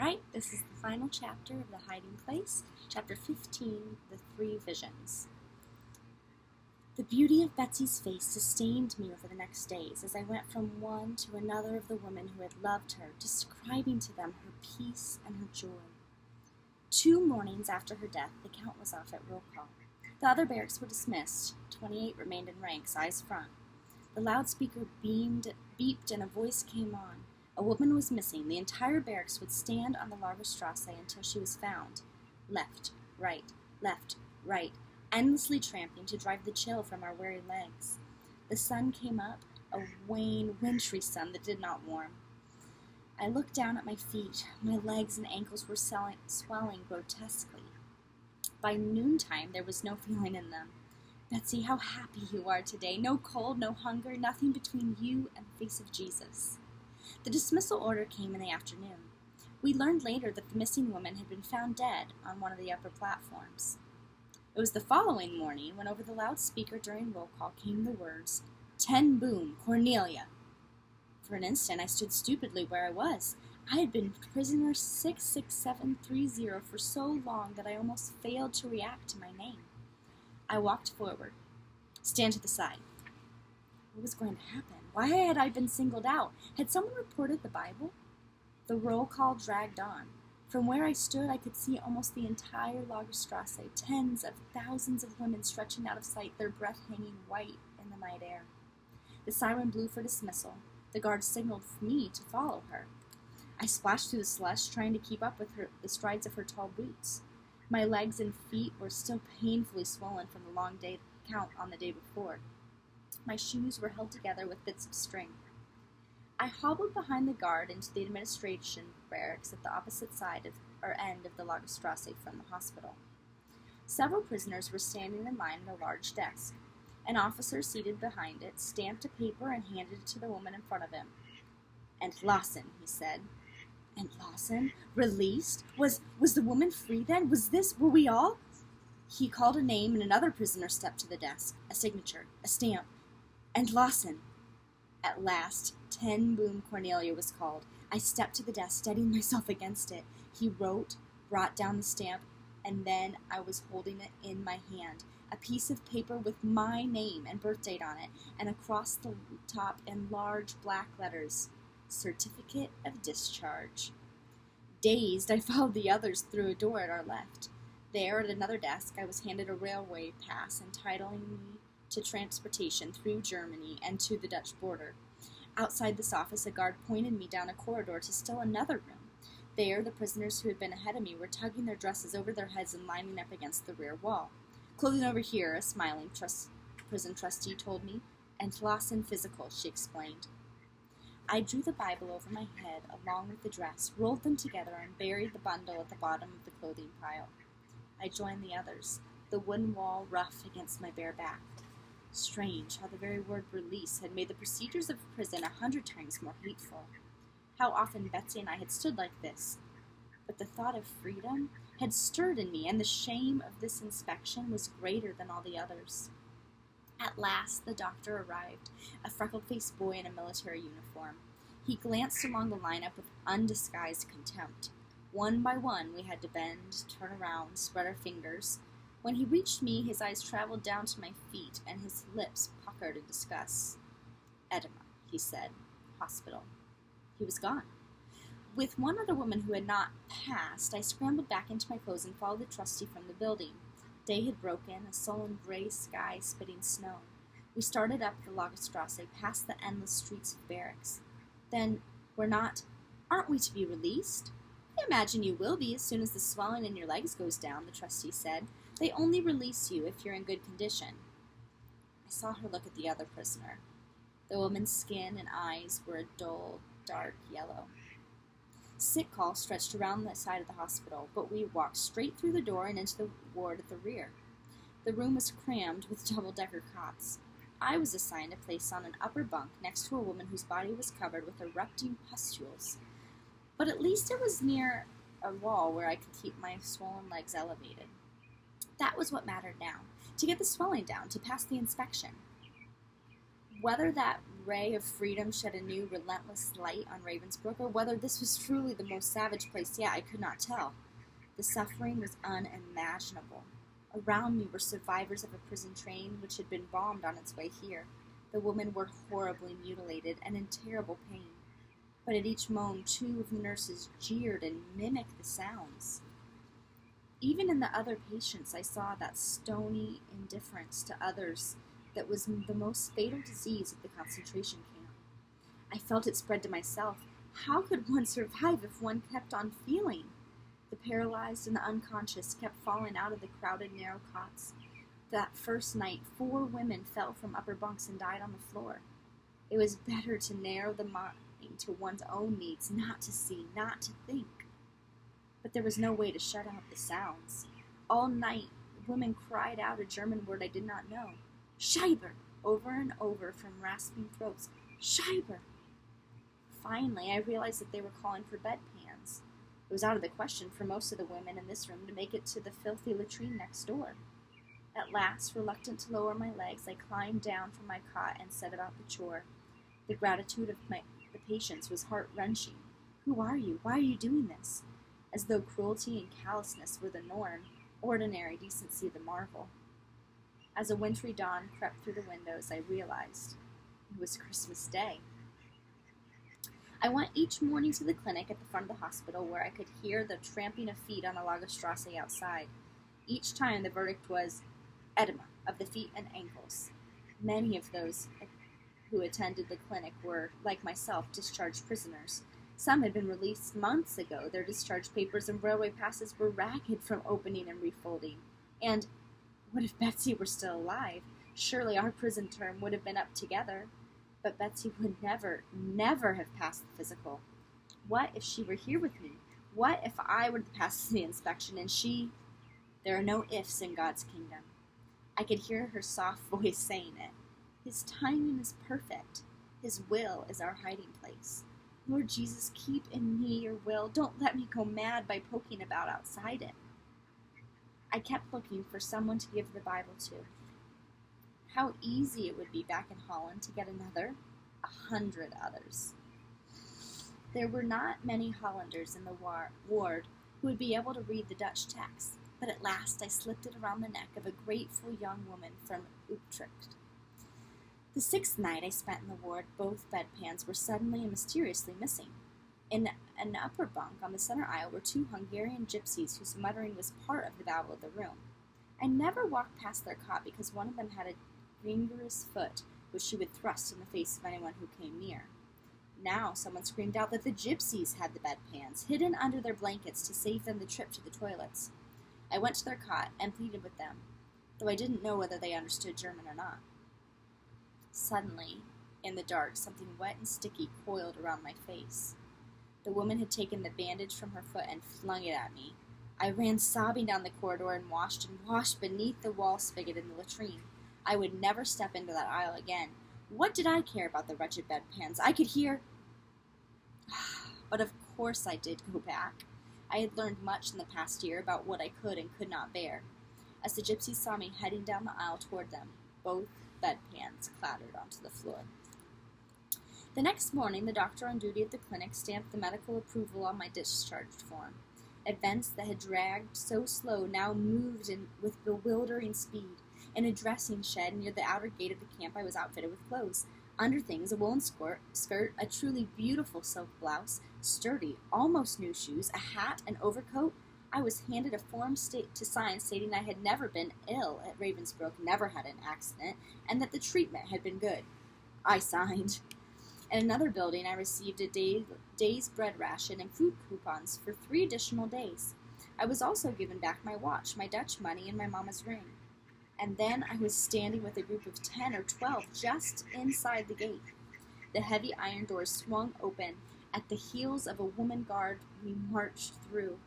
Alright, this is the final chapter of The Hiding Place, chapter 15, The Three Visions. The beauty of Betsy's face sustained me over the next days as I went from one to another of the women who had loved her, describing to them her peace and her joy. 2 mornings after her death, the count was off at roll call. The other barracks were dismissed. 28 remained in ranks, eyes front. The loudspeaker beeped, and a voice came on. A woman was missing. The entire barracks would stand on the Lagerstrasse until she was found. Left, right, endlessly tramping to drive the chill from our weary legs. The sun came up, a wan, wintry sun that did not warm. I looked down at my feet. My legs and ankles were swelling grotesquely. By noontime, there was no feeling in them. Betsy, how happy you are today. No cold, no hunger, nothing between you and the face of Jesus. The dismissal order came in the afternoon. We learned later that the missing woman had been found dead on one of the upper platforms. It was the following morning when over the loudspeaker during roll call came the words, 10 boom, Cornelia. For an instant I stood stupidly where I was. I had been prisoner 66730 for so long that I almost failed to react to my name. I walked forward. Stand to the side. What was going to happen? Why had I been singled out? Had someone reported the Bible? The roll call dragged on. From where I stood, I could see almost the entire Lagerstrasse, tens of thousands of women stretching out of sight, their breath hanging white in the night air. The siren blew for dismissal. The guard signaled for me to follow her. I splashed through the slush, trying to keep up with the strides of her tall boots. My legs and feet were still painfully swollen from the long count on the day before. My shoes were held together with bits of string. I hobbled behind the guard into the administration barracks at the opposite end of the Lagerstrasse from the hospital. Several prisoners were standing in line at a large desk. An officer seated behind it stamped a paper and handed it to the woman in front of him. "Entlassen," he said. Entlassen? Released? Was the woman free then? Were we all? He called a name and another prisoner stepped to the desk. A signature. A stamp. Entlassen. At last, 10 boom Cornelia was called. I stepped to the desk, steadying myself against it. He wrote, brought down the stamp, and then I was holding it in my hand. A piece of paper with my name and birth date on it, and across the top in large black letters, Certificate of Discharge. Dazed, I followed the others through a door at our left. There, at another desk, I was handed a railway pass entitling me to transportation through Germany and to the Dutch border. Outside this office, a guard pointed me down a corridor to still another room. There, the prisoners who had been ahead of me were tugging their dresses over their heads and lining up against the rear wall. "Clothing over here," a smiling prison trustee told me. "Entlassen physical," she explained. I drew the Bible over my head along with the dress, rolled them together, and buried the bundle at the bottom of the clothing pile. I joined the others, the wooden wall rough against my bare back. Strange how the very word release had made the procedures of prison 100 times more hateful. How often Betsy and I had stood like this. But the thought of freedom had stirred in me, and the shame of this inspection was greater than all the others. At last the doctor arrived, a freckled-faced boy in a military uniform. He glanced along the lineup with undisguised contempt. One by one we had to bend, turn around, spread our fingers. When he reached me, his eyes traveled down to my feet, and his lips puckered in disgust. "Edema," he said. "Hospital." He was gone. With one other woman who had not passed, I scrambled back into my clothes and followed the trustee from the building. Day had broken, a sullen gray sky spitting snow. We started up the Lagerstrasse, past the endless streets of barracks. "Then, aren't we to be released?" "I imagine you will be as soon as the swelling in your legs goes down," the trustee said. "They only release you if you're in good condition." I saw her look at the other prisoner. The woman's skin and eyes were a dull, dark yellow. Sick call stretched around the side of the hospital, but we walked straight through the door and into the ward at the rear. The room was crammed with double-decker cots. I was assigned a place on an upper bunk next to a woman whose body was covered with erupting pustules. But at least it was near a wall where I could keep my swollen legs elevated. That was what mattered now, to get the swelling down, to pass the inspection. Whether that ray of freedom shed a new, relentless light on Ravensbrook, or whether this was truly the most savage place yet, I could not tell. The suffering was unimaginable. Around me were survivors of a prison train which had been bombed on its way here. The women were horribly mutilated and in terrible pain. But at each moan, 2 of the nurses jeered and mimicked the sounds. Even in the other patients, I saw that stony indifference to others that was the most fatal disease of the concentration camp. I felt it spread to myself. How could one survive if one kept on feeling? The paralyzed and the unconscious kept falling out of the crowded, narrow cots. That first night, 4 women fell from upper bunks and died on the floor. It was better to narrow the mind to one's own needs, not to see, not to think. But there was no way to shut out the sounds. All night, women cried out a German word I did not know. Scheiber, over and over from rasping throats. Scheiber. Finally, I realized that they were calling for bedpans. It was out of the question for most of the women in this room to make it to the filthy latrine next door. At last, reluctant to lower my legs, I climbed down from my cot and set about the chore. The gratitude of the patients was heart-wrenching. Who are you? Why are you doing this? As though cruelty and callousness were the norm, ordinary decency the marvel. As a wintry dawn crept through the windows, I realized it was Christmas Day. I went each morning to the clinic at the front of the hospital where I could hear the tramping of feet on the Lagerstrasse outside. Each time the verdict was edema of the feet and ankles. Many of those who attended the clinic were, like myself, discharged prisoners. Some had been released months ago. Their discharge papers and railway passes were ragged from opening and refolding. And what if Betsy were still alive? Surely our prison term would have been up together. But Betsy would never, never have passed the physical. What if she were here with me? What if I were to pass the inspection and she... There are no ifs in God's kingdom. I could hear her soft voice saying it. His timing is perfect. His will is our hiding place. Lord Jesus, keep in me your will. Don't let me go mad by poking about outside it. I kept looking for someone to give the Bible to. How easy it would be back in Holland to get another, 100 others. There were not many Hollanders in the ward who would be able to read the Dutch text, but at last I slipped it around the neck of a grateful young woman from Utrecht. The 6th night I spent in the ward, both bedpans were suddenly and mysteriously missing. In an upper bunk on the center aisle were 2 Hungarian gypsies whose muttering was part of the babble of the room. I never walked past their cot because one of them had a vigorous foot which she would thrust in the face of anyone who came near. Now someone screamed out that the gypsies had the bedpans, hidden under their blankets to save them the trip to the toilets. I went to their cot and pleaded with them, though I didn't know whether they understood German or not. Suddenly, in the dark, something wet and sticky coiled around my face. The woman had taken the bandage from her foot and flung it at me. I ran sobbing down the corridor and washed beneath the wall spigot in the latrine. I would never step into that aisle again. What did I care about the wretched bedpans? I could hear... But of course I did go back. I had learned much in the past year about what I could and could not bear. As the gypsies saw me heading down the aisle toward them, both bedpans clattered onto the floor. The next morning, the doctor on duty at the clinic stamped the medical approval on my discharge form. Events that had dragged so slow now moved with bewildering speed. In a dressing shed near the outer gate of the camp, I was outfitted with clothes. Underthings, a woolen skirt, a truly beautiful silk blouse, sturdy, almost new shoes, a hat, an overcoat. I was handed a form to sign stating I had never been ill at Ravensbrook, never had an accident, and that the treatment had been good. I signed. In another building, I received a day's bread ration and food coupons for 3 additional days. I was also given back my watch, my Dutch money, and my mama's ring. And then I was standing with a group of 10 or 12 just inside the gate. The heavy iron doors swung open. At the heels of a woman guard, we marched through.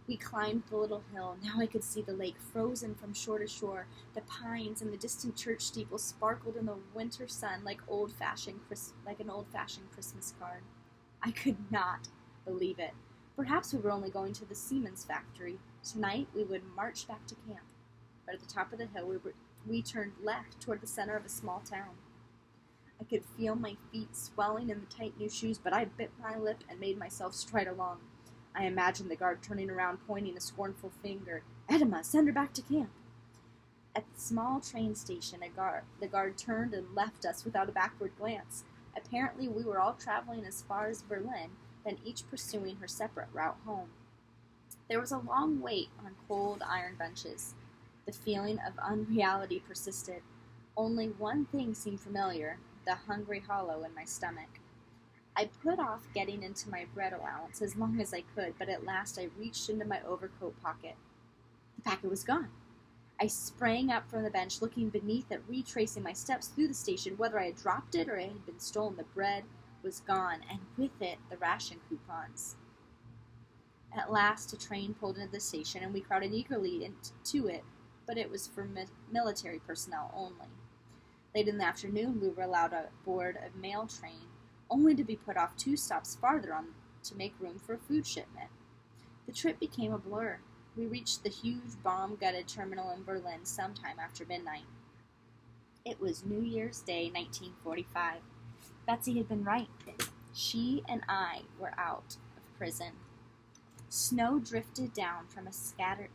We climbed the little hill. Now I could see the lake frozen from shore to shore. The pines and the distant church steeple sparkled in the winter sun like an old-fashioned Christmas card. I could not believe it. Perhaps we were only going to the Siemens factory. Tonight we would march back to camp. But at the top of the hill we turned left toward the center of a small town. I could feel my feet swelling in the tight new shoes, but I bit my lip and made myself stride along. I imagined the guard turning around, pointing a scornful finger. "Edema, send her back to camp." At the small train station, the guard turned and left us without a backward glance. Apparently, we were all traveling as far as Berlin, then each pursuing her separate route home. There was a long wait on cold iron benches. The feeling of unreality persisted. Only one thing seemed familiar, the hungry hollow in my stomach. I put off getting into my bread allowance as long as I could, but at last I reached into my overcoat pocket. The packet was gone. I sprang up from the bench, looking beneath it, retracing my steps through the station. Whether I had dropped it or it had been stolen, the bread was gone, and with it the ration coupons. At last a train pulled into the station, and we crowded eagerly into it, but it was for military personnel only. Late in the afternoon, we were allowed aboard a mail train, only to be put off 2 stops farther on to make room for a food shipment. The trip became a blur. We reached the huge bomb-gutted terminal in Berlin sometime after midnight. It was New Year's Day, 1945. Betsy had been right. She and I were out of prison. Snow drifted down from a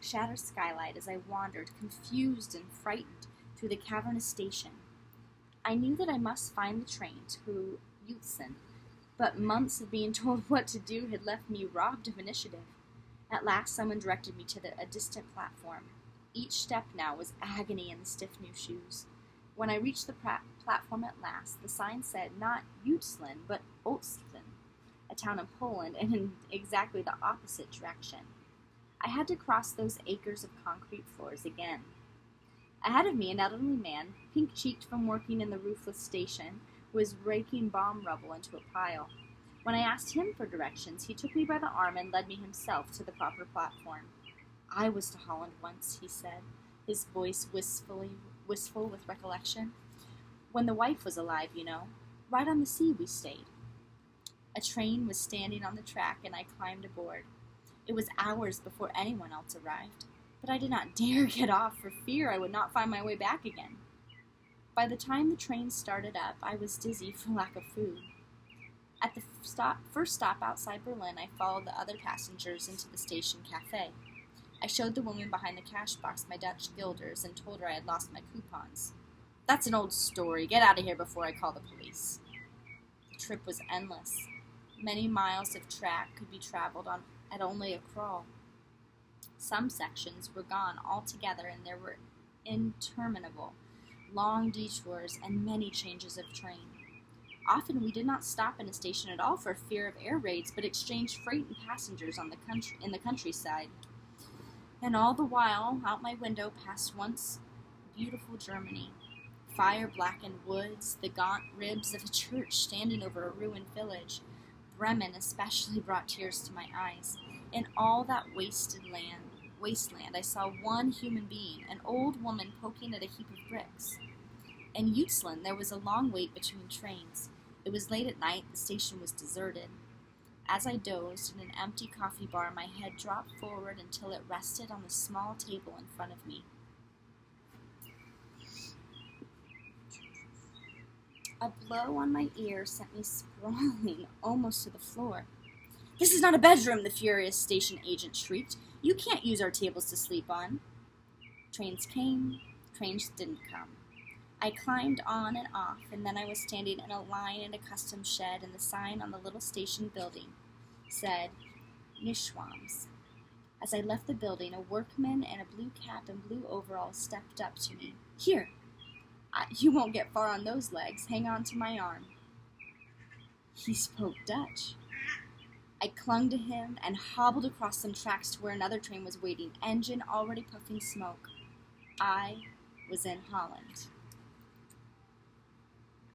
shattered skylight as I wandered, confused and frightened, through the cavernous station. I knew that I must find the train to Uelzen, but months of being told what to do had left me robbed of initiative. At last someone directed me to a distant platform. Each step now was agony in the stiff new shoes. When I reached the platform at last, the sign said not Uelzen, but Olsztyn, a town in Poland, and in exactly the opposite direction. I had to cross those acres of concrete floors again. Ahead of me, an elderly man, pink-cheeked from working in the roofless station, was raking bomb rubble into a pile. When I asked him for directions, he took me by the arm and led me himself to the proper platform. "I was to Holland once," he said, his voice wistful with recollection. "When the wife was alive, you know. Right on the sea we stayed." A train was standing on the track, and I climbed aboard. It was hours before anyone else arrived, but I did not dare get off for fear I would not find my way back again. By the time the train started up, I was dizzy for lack of food. At the first stop outside Berlin, I followed the other passengers into the station cafe. I showed the woman behind the cash box my Dutch guilders and told her I had lost my coupons. "That's an old story. Get out of here before I call the police." The trip was endless. Many miles of track could be traveled on at only a crawl. Some sections were gone altogether, and there were interminable, long detours and many changes of train. Often we did not stop in a station at all for fear of air raids, but exchanged freight and passengers in the countryside. And all the while, out my window passed once beautiful Germany. Fire-blackened woods, the gaunt ribs of a church standing over a ruined village. Bremen especially brought tears to my eyes. In all that wasteland, I saw one human being, an old woman poking at a heap of bricks. In Uelzen, there was a long wait between trains. It was late at night, the station was deserted. As I dozed in an empty coffee bar, my head dropped forward until it rested on the small table in front of me. A blow on my ear sent me sprawling almost to the floor. "This is not a bedroom," the furious station agent shrieked. "You can't use our tables to sleep on." Trains came, trains didn't come. I climbed on and off, and then I was standing in a line in a customs shed, and the sign on the little station building said, "Nischwams." As I left the building, a workman in a blue cap and blue overalls stepped up to me. "Here, you won't get far on those legs. Hang on to my arm." He spoke Dutch. I clung to him and hobbled across some tracks to where another train was waiting, engine already puffing smoke. I was in Holland.